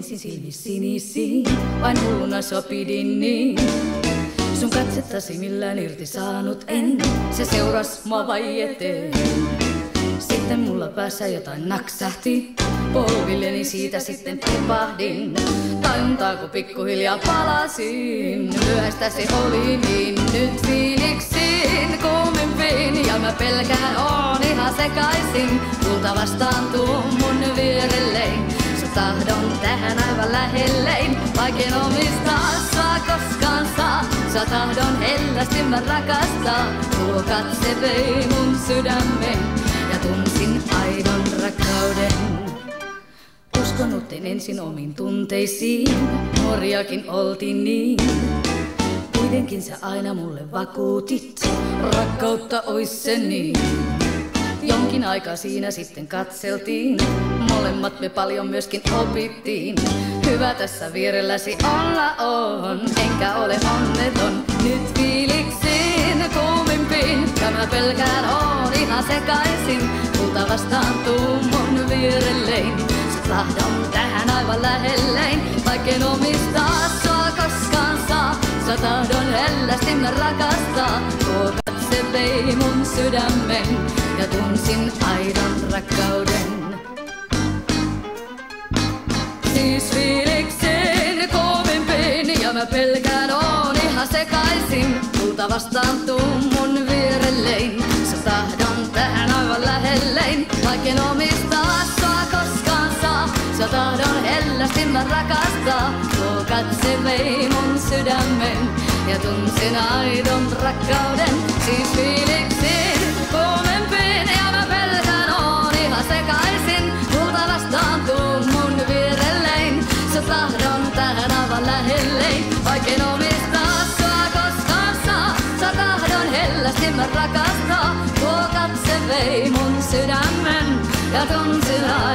ensin silmis sinisiin, vain hulluna sua pidin niin. Sun katsettasi millään irti saanut en, se seuras mua vaieteen. Sitten mulla päässä jotain naksahti, polvilleni siitä sitten tipahdin. Tajuntaako pikkuhiljaa palasin, myöhäistä se oli niin. Nyt fiiliksiin kuumimpiin ja mä pelkään oon ihan sekaisin. Tulta vastaan tuu mun vierellein, sä tahdon tähän aivan lähellein. Vaikein omistaa sua koskaan saa, sä tahdon hellästi mä rakastaa. Tuo katse vei mun sydämen ja tunsin aidon rakkauden. Uskonuttiin ensin omiin tunteisiin, nuoriakin oltiin niin. Kuitenkin sä aina mulle vakuutit, rakkautta ois se niin. Jonkin aikaa siinä sitten katseltiin, molemmat me paljon myöskin opittiin. Hyvä tässä vierelläsi olla on, enkä ole onneton. Nyt fiiliksiin kuumimpiin, ja mä pelkään oon ihan sekaisin. Tulta vastaan tuu mun vierellein, sä tahdon tähän aivan lähellein. Vaikken omistaa sua koskaan saa, sä tahdon hellästi mä rakastaa. Tuo katse vei mun sydämen ja tunsin aidon rakkauden. Siis fiiliksiin kovimpiin ja mä pelkään oon ihan sekaisin. Tulta vastaan tuu mun vierellein, sä tahdon tähän aivan lähellein. Vaikken omistaa sua koskaan saa, sä tahdon hellästi mä rakastaa. Tuo katse vei mun sydämen ja tunsin aidon rakkauden. Siis fiiliksiin kuumempiin ja mä pelkään oon ihan sekaisin. Tulta vastaan tuu mun vierellein, sä tahdon tähän aivan lähellein. Vaikken omistaa sua koskaan saa, sä tahdon hellästi mä rakastaa. Tuo katse vei mun sydämen ja tunsin aidon.